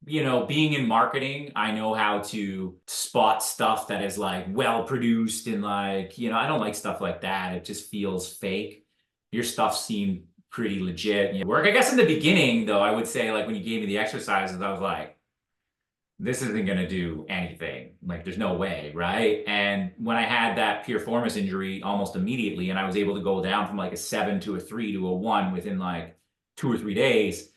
being in marketing, I know how to spot stuff that is like well produced and like, I don't like stuff like that. It just feels fake. Your stuff seemed pretty legit. Work. I guess in the beginning, though, I would say like when you gave me the exercises, I was like, this isn't going to do anything. Like, there's no way, right? And when I had that piriformis injury almost immediately, and I was able to go down from like a 7 to a 3 to a 1 within like 2 or 3 days,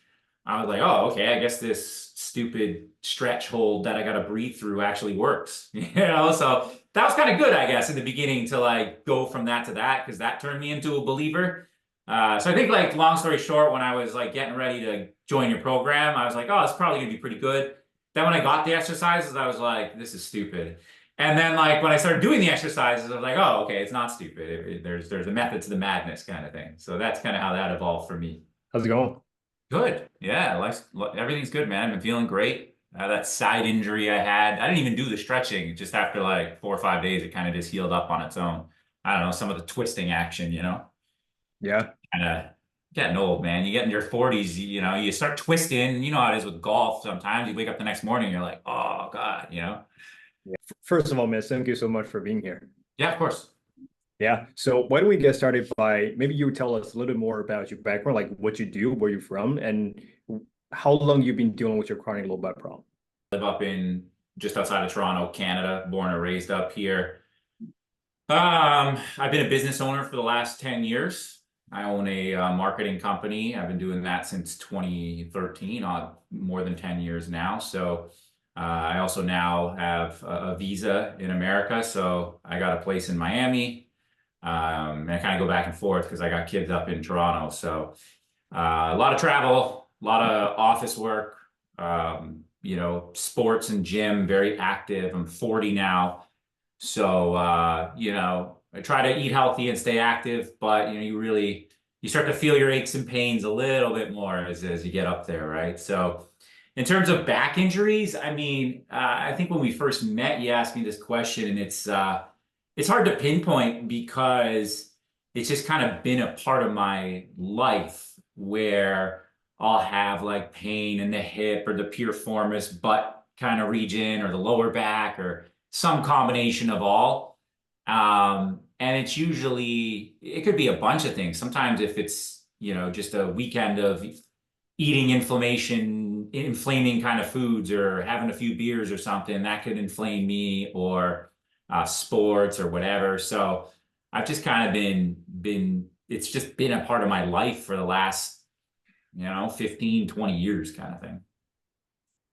I was like, oh, okay, I guess this stupid stretch hold that I got to breathe through actually works. So that was kind of good, I guess, in the beginning to like go from that to that because that turned me into a believer. So I think like long story short, when I was like getting ready to join your program, I was like, oh, it's probably gonna be pretty good. Then when I got the exercises, I was like, this is stupid. And then like when I started doing the exercises, I was like, oh, okay, it's not stupid. There's a method to the madness kind of thing. So that's kind of how that evolved for me. How's it going? Good. Yeah, everything's good, man. I've been feeling great. That side injury I had, I didn't even do the stretching. Just after like 4 or 5 days, it kind of just healed up on its own. I don't know, some of the twisting action, Yeah. kind of getting old, man. You get in your 40s, you start twisting. You know how it is with golf. Sometimes you wake up the next morning, you're like, oh God. Yeah. First of all, miss, thank you so much for being here. Yeah, of course. Yeah. So why don't we get started by maybe you tell us a little bit more about your background, like what you do, where you're from, and how long you've been dealing with your chronic low back problem. Live up in just outside of Toronto, Canada, born and raised up here. I've been a business owner for the last 10 years. I own a marketing company. I've been doing that since 2013, more than 10 years now. So I also now have a visa in America. So I got a place in Miami. And I kind of go back and forth because I got kids up in Toronto. So a lot of travel, a lot of office work, sports and gym, very active. I'm 40 now. So, I try to eat healthy and stay active, but you start to feel your aches and pains a little bit more as you get up there, right? So, in terms of back injuries, I mean, I think when we first met, you asked me this question, and it's hard to pinpoint because it's just kind of been a part of my life where I'll have like pain in the hip or the piriformis butt kind of region or the lower back or some combination of all. And it could be a bunch of things. Sometimes if it's, just a weekend of eating inflaming kind of foods or having a few beers or something, that could inflame me or sports or whatever. So I've just kind of it's just been a part of my life for the last, 15, 20 years kind of thing.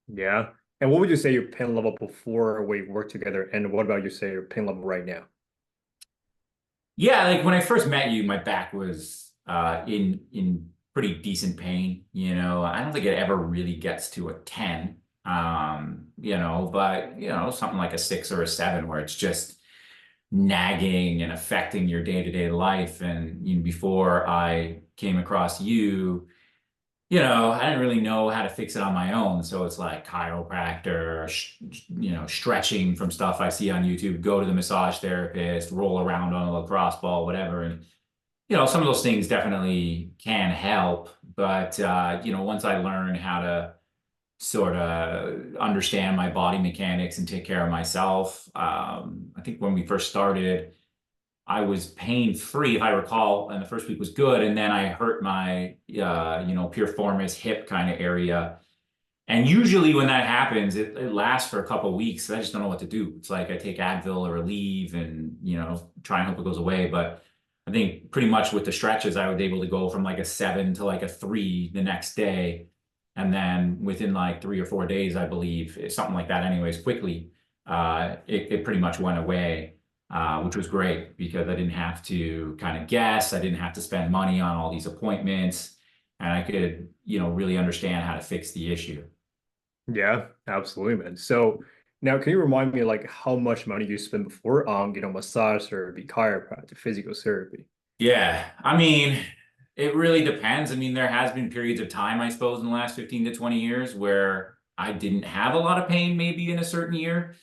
Yeah. And what would you say your pain level before we worked together? And what about you say your pain level right now? Yeah, like when I first met you, my back was in pretty decent pain. I don't think it ever really gets to a 10. But something like a 6 or a 7 where it's just nagging and affecting your day-to-day life. And before I came across you, I didn't really know how to fix it on my own. So it's like chiropractor, stretching from stuff I see on YouTube, go to the massage therapist, roll around on a lacrosse ball, whatever. And, some of those things definitely can help. But, once I learned how to sort of understand my body mechanics and take care of myself, I think when we first started, I was pain free, if I recall, and the first week was good. And then I hurt my, piriformis hip kind of area. And usually when that happens, it lasts for a couple of weeks. So I just don't know what to do. It's like I take Advil or Aleve and, try and hope it goes away. But I think pretty much with the stretches, I was able to go from like a 7 to like a 3 the next day. And then within like 3 or 4 days, I believe, something like that anyways, quickly, it pretty much went away. Which was great because I didn't have to kind of guess. I didn't have to spend money on all these appointments, and I could, really understand how to fix the issue. Yeah, absolutely, man. So now can you remind me like how much money you spent before on, massage therapy, chiropractic, physical therapy? Yeah, I mean, it really depends. I mean, there has been periods of time, I suppose, in the last 15 to 20 years where I didn't have a lot of pain, maybe in a certain year.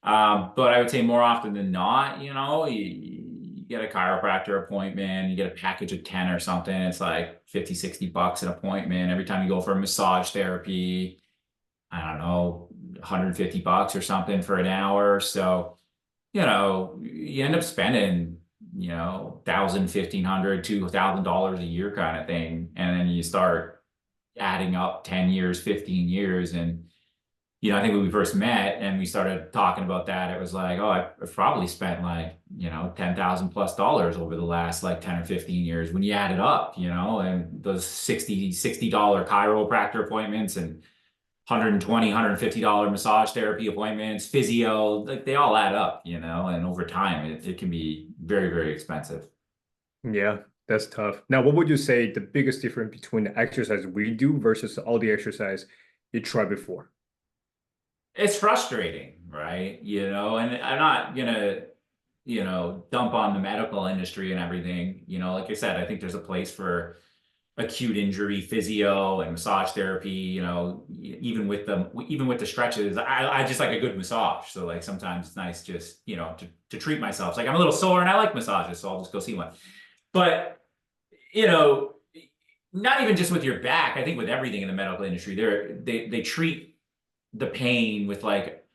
But I would say more often than not, you get a chiropractor appointment, you get a package of 10 or something. It's like 50, $60 an appointment every time you go for a massage therapy. I don't know, $150 or something for an hour. So, you end up spending, thousand, 1,500, $2,000 a year kind of thing. And then you start adding up 10 years, 15 years. And, I think when we first met and we started talking about that, it was like, oh, I've probably spent like, 10,000 plus dollars over the last like 10 or 15 years when you add it up, and those $60 chiropractor appointments and 120, $150 massage therapy appointments, physio, like they all add up, and over time it can be very, very expensive. Yeah, that's tough. Now, what would you say the biggest difference between the exercise we do versus all the exercise you tried before? It's frustrating, right? And I'm not gonna, dump on the medical industry and everything. Like I said, I think there's a place for acute injury physio and massage therapy, even with the stretches. I just like a good massage. So like sometimes it's nice just, to treat myself. It's like I'm a little sore and I like massages, so I'll just go see one. But, you know, not even just with your back, I think with everything in the medical industry, they treat the pain with like,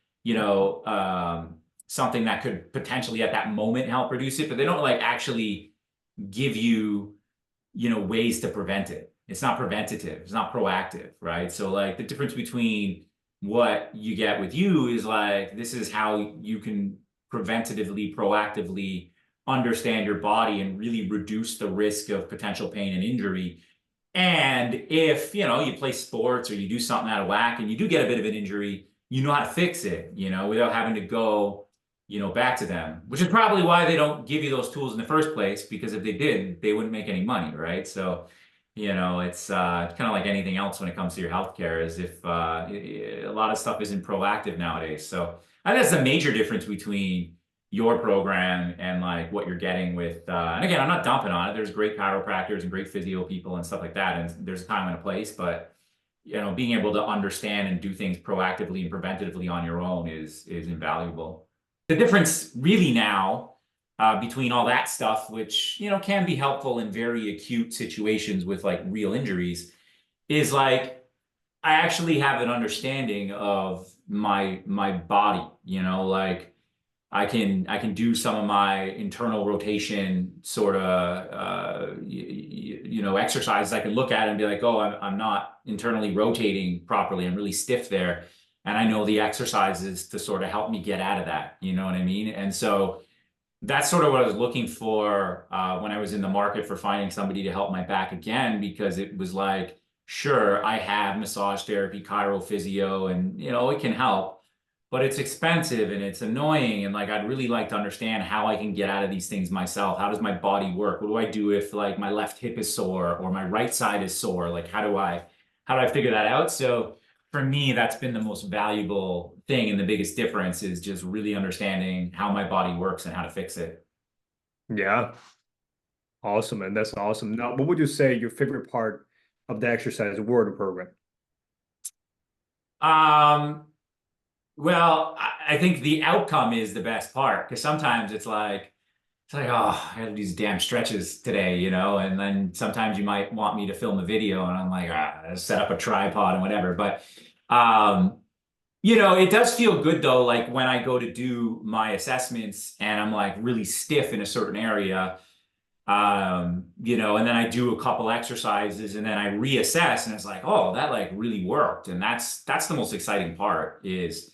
something that could potentially at that moment help reduce it, but they don't like actually give you ways to prevent it. It's not preventative. It's not proactive, right? So like the difference between what you get with you is like this is how you can preventatively, proactively understand your body and really reduce the risk of potential pain and injury. And if, you play sports or you do something out of whack and you do get a bit of an injury, you know how to fix it, without having to go, back to them, which is probably why they don't give you those tools in the first place, because if they did, they wouldn't make any money, right? So, it's kind of like anything else when it comes to your healthcare, is if a lot of stuff isn't proactive nowadays. So I think that's the major difference between your program and like what you're getting with and again, I'm not dumping on it. There's great chiropractors and great physio people and stuff like that, and there's a time and a place, but being able to understand and do things proactively and preventatively on your own is invaluable. The difference really now between all that stuff, which can be helpful in very acute situations with like real injuries, is like I actually have an understanding of my body, like I can do some of my internal rotation sort of exercises. I can look at it and be like, oh, I'm not internally rotating properly. I'm really stiff there, and I know the exercises to sort of help me get out of that. You know what I mean? And so that's sort of what I was looking for when I was in the market for finding somebody to help my back again, because it was like, sure, I have massage therapy, chiro physio, and it can help, but it's expensive and it's annoying. And like, I'd really like to understand how I can get out of these things myself. How does my body work? What do I do if like my left hip is sore or my right side is sore? Like, how do I figure that out? So for me, that's been the most valuable thing. And the biggest difference is just really understanding how my body works and how to fix it. Yeah, awesome, man. That's awesome. Now, what would you say your favorite part of the exercise were the program? Um, well, I think the outcome is the best part, because sometimes it's like, oh, I had to do these damn stretches today, and then sometimes you might want me to film a video and I'm like, set up a tripod and whatever. But, it does feel good though, like when I go to do my assessments and I'm like really stiff in a certain area, and then I do a couple exercises and then I reassess and it's like, oh, that like really worked. And that's the most exciting part is,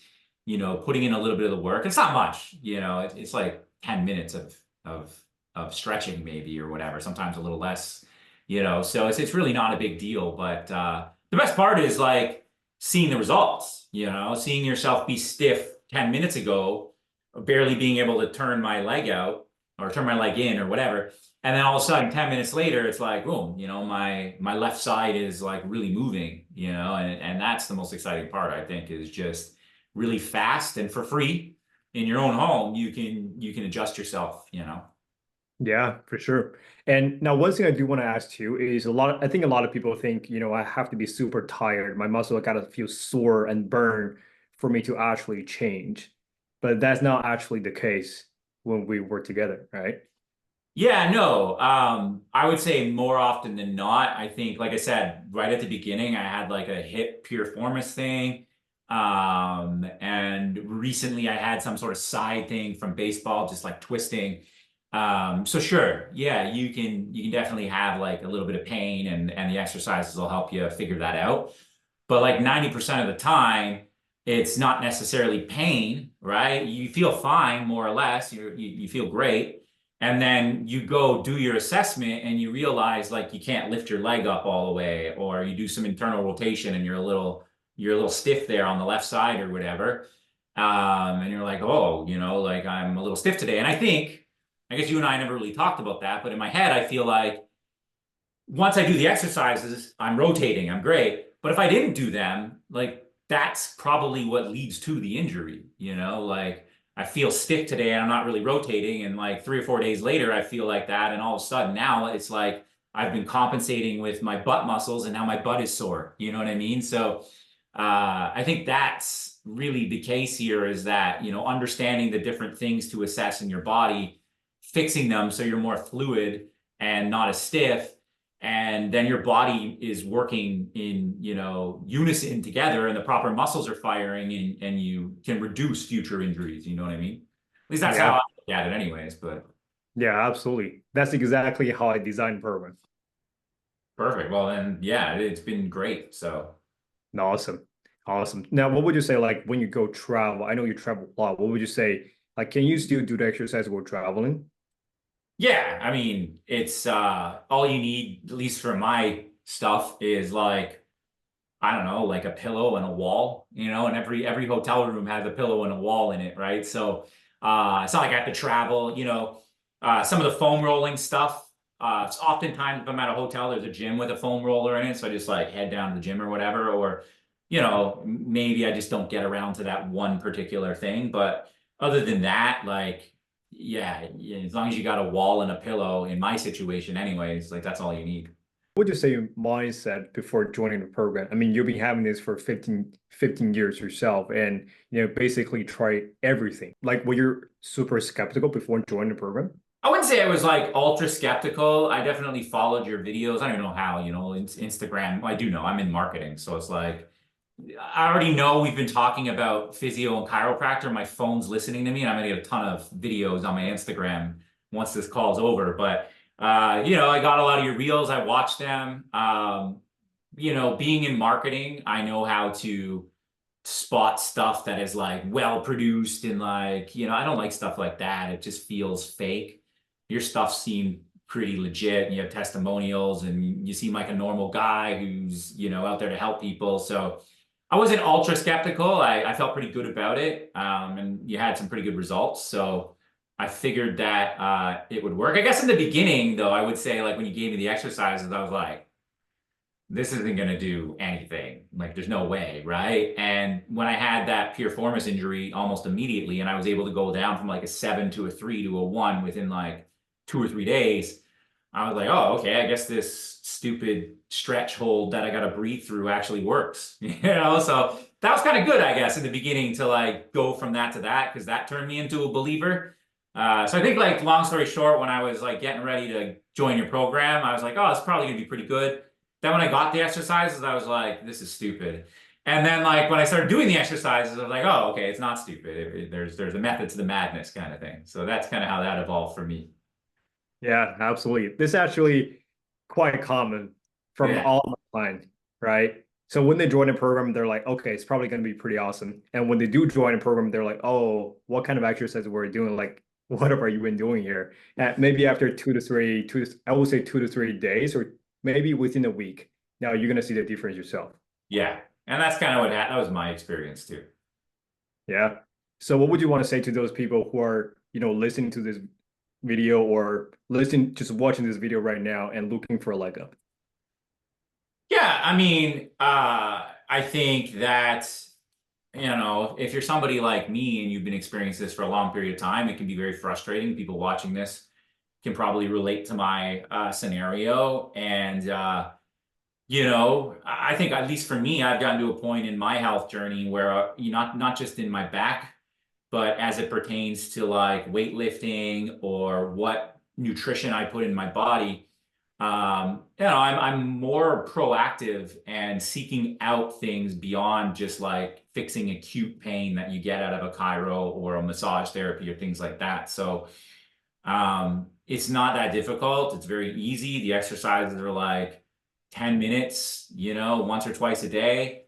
putting in a little bit of the work. It's not much, it's like 10 minutes of of stretching maybe or whatever, sometimes a little less, so it's really not a big deal. But the best part is like seeing the results, seeing yourself be stiff 10 minutes ago, barely being able to turn my leg out or turn my leg in or whatever. And then all of a sudden, 10 minutes later, it's like, boom, my left side is like really moving, and that's the most exciting part, I think, is just really fast and for free in your own home, you can adjust yourself. Yeah, for sure. And now one thing I do want to ask too is I think a lot of people think, I have to be super tired. My muscle gotta feel sore and burn for me to actually change. But that's not actually the case when we work together, right? Yeah, no. I would say more often than not, I think, like I said, right at the beginning, I had like a hip piriformis thing. And recently I had some sort of side thing from baseball, just like twisting. So sure, yeah, you can definitely have like a little bit of pain and the exercises will help you figure that out. But like 90% of the time, it's not necessarily pain, right? You feel fine, more or less. You feel great. And then you go do your assessment and you realize like you can't lift your leg up all the way, or you do some internal rotation and you're a little stiff there on the left side or whatever. And you're like, oh, like I'm a little stiff today. And I guess you and I never really talked about that, but in my head, I feel like once I do the exercises, I'm rotating, I'm great. But if I didn't do them, like that's probably what leads to the injury, like I feel stiff today and I'm not really rotating. And like 3 or 4 days later, I feel like that. And all of a sudden now it's like I've been compensating with my butt muscles and now my butt is sore. You know what I mean? So I think that's really the case here is that, understanding the different things to assess in your body, fixing them so you're more fluid and not as stiff, and then your body is working in unison together and the proper muscles are firing and you can reduce future injuries, you know what I mean? At least that's how I Yeah, look at it anyways, but yeah, absolutely. That's exactly how I design program. perfect. Well then, yeah, it's been great. So Awesome. Awesome. Now, what would you say like when you go travel? I know you travel a lot. What would you say? Like, can you still do the exercise while traveling? yeah, I mean, it's all you need, at least for my stuff, is like I don't know, like a pillow and a wall, and every hotel room has a pillow and a wall in it, right? So it's not like I have to travel, some of the foam rolling stuff. It's oftentimes if I'm at a hotel, there's a gym with a foam roller in it. So I just like head down to the gym or whatever, or maybe I just don't get around to that one particular thing. But other than that, like yeah, as long as you got a wall and a pillow, in my situation anyways, like that's all you need. What would you say your mindset before joining the program? I mean, you've been having this for 15 years yourself and, basically try everything. Like, were you super skeptical before joining the program? I wouldn't say I was like ultra skeptical. I definitely followed your videos. I don't even know how, Instagram. Well, I do know I'm in marketing. So it's like, I already know we've been talking about physio and chiropractor. My phone's listening to me and I'm going to get a ton of videos on my Instagram once this call's over. But, I got a lot of your reels. I watched them. Being in marketing, I know how to spot stuff that is like well produced and like, I don't like stuff like that. It just feels fake. Your stuff seemed pretty legit and you have testimonials and you seem like a normal guy who's, out there to help people. So I wasn't ultra skeptical. I felt pretty good about it. And you had some pretty good results. So I figured that it would work. I guess in the beginning, though, I would say like when you gave me the exercises, I was like, this isn't going to do anything. Like, there's no way, right? And when I had that piriformis injury almost immediately, and I was able to go down from like a 7 to a 3 to a 1 within like 2 or 3 days, I was like, oh, okay, I guess this stupid stretch hold that I got to breathe through actually works. So that was kind of good, I guess, in the beginning to like go from that to that because that turned me into a believer. So I think, like, long story short, when I was like getting ready to join your program, I was like, oh, it's probably gonna be pretty good. Then when I got the exercises, I was like, this is stupid. And then like when I started doing the exercises, I was like, oh, okay, it's not stupid. There's a method to the madness kind of thing. So that's kind of how that evolved for me. Yeah, absolutely. This is actually quite common from Yeah. all my clients, right? So when they join a program, they're like, okay, it's probably going to be pretty awesome. And when they do join a program, they're like, oh, what kind of exercise were you doing? Like, what have you been doing here? And maybe after I would say 2 to 3 days, or maybe within a week. Now you're going to see the difference yourself. Yeah. And that's kind of that was my experience too. Yeah. So what would you want to say to those people who are, listening to this video or just watching this video right now and looking for a leg up? Yeah, I mean, I think that, if you're somebody like me and you've been experiencing this for a long period of time, it can be very frustrating. People watching this can probably relate to my scenario. And, I think at least for me, I've gotten to a point in my health journey where, not just in my back, but as it pertains to like weightlifting or what nutrition I put in my body, I'm more proactive and seeking out things beyond just like fixing acute pain that you get out of a chiro or a massage therapy or things like that. So it's not that difficult. It's very easy. The exercises are like 10 minutes, once or twice a day.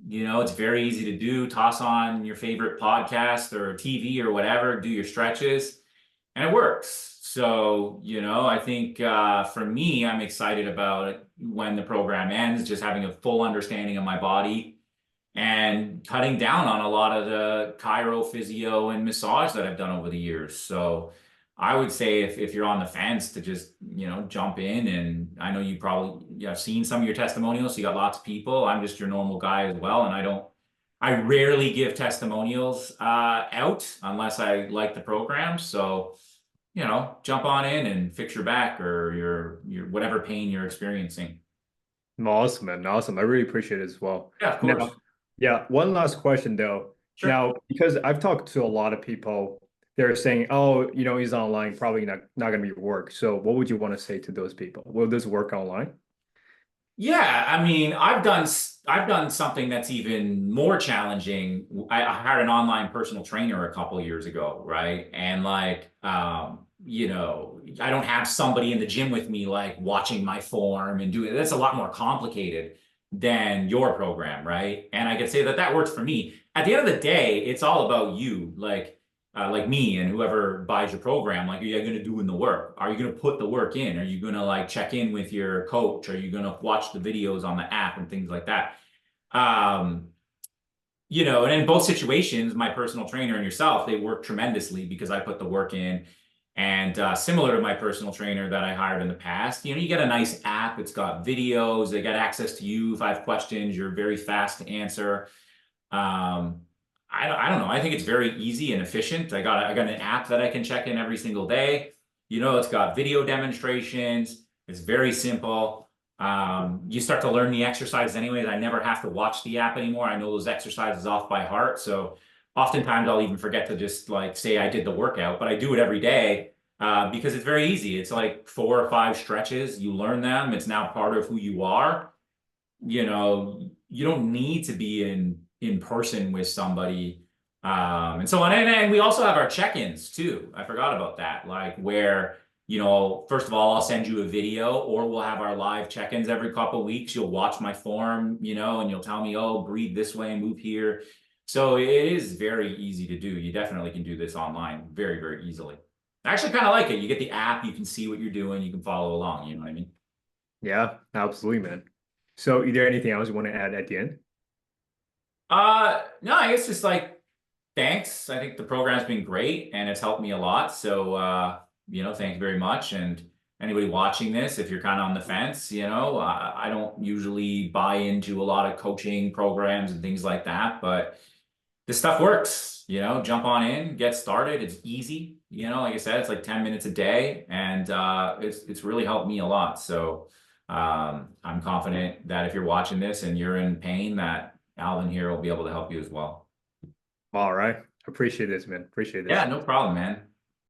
It's very easy to do. Toss on your favorite podcast or TV or whatever, do your stretches, and it works. So, I think for me, I'm excited about it when the program ends, just having a full understanding of my body and cutting down on a lot of the chiro, physio, and massage that I've done over the years. So I would say if you're on the fence to just, jump in, and I know you probably have seen some of your testimonials, so you got lots of people. I'm just your normal guy as well, and I rarely give testimonials out unless I like the program. So, jump on in and fix your back or your whatever pain you're experiencing. Awesome, man. Awesome. I really appreciate it as well. Yeah, of Now, course. yeah, one last question though. Sure. Now, because I've talked to a lot of people, they're saying, oh, he's online, probably not going to be work. So what would you want to say to those people? Will this work online? Yeah, I mean, I've done something that's even more challenging. I hired an online personal trainer a couple years ago, right? And like, I don't have somebody in the gym with me like watching my form and doing that's a lot more complicated than your program, right? And I could say that that works for me. At the end of the day, it's all about you. Like me and whoever buys your program, like, are you going to do in the work? Are you going to put the work in? Are you going to like check in with your coach? Are you going to watch the videos on the app and things like that? Um, and in both situations, my personal trainer and yourself, they work tremendously because I put the work in. And similar to my personal trainer that I hired in the past, you get a nice app. It's got videos. They got access to you. If I have questions, you're very fast to answer. Um, I don't know. I think it's very easy and efficient. I got an app that I can check in every single day. It's got video demonstrations. It's very simple. You start to learn the exercises anyways. I never have to watch the app anymore. I know those exercises off by heart. So oftentimes I'll even forget to just like say I did the workout, but I do it every day because it's very easy. It's like 4 or 5 stretches. You learn them. It's now part of who you are. You don't need to be in person with somebody and so on. And we also have our check-ins too. I forgot about that. Like where, first of all, I'll send you a video, or we'll have our live check-ins every couple of weeks. You'll watch my form, and you'll tell me, oh, breathe this way, move here. So it is very easy to do. You definitely can do this online very, very easily. I actually kind of like it. You get the app, you can see what you're doing, you can follow along, you know what I mean? Yeah, absolutely, man. So is there anything else you want to add at the end? No, I guess just like thanks. I think the program's been great and it's helped me a lot. So thank you very much. And anybody watching this, if you're kind of on the fence, I don't usually buy into a lot of coaching programs and things like that, but this stuff works, jump on in, get started. It's easy. Like I said, it's like 10 minutes a day and it's really helped me a lot. So I'm confident that if you're watching this and you're in pain, that Alvin here will be able to help you as well. All right. Appreciate this, man. Appreciate Yeah, this. no problem, man.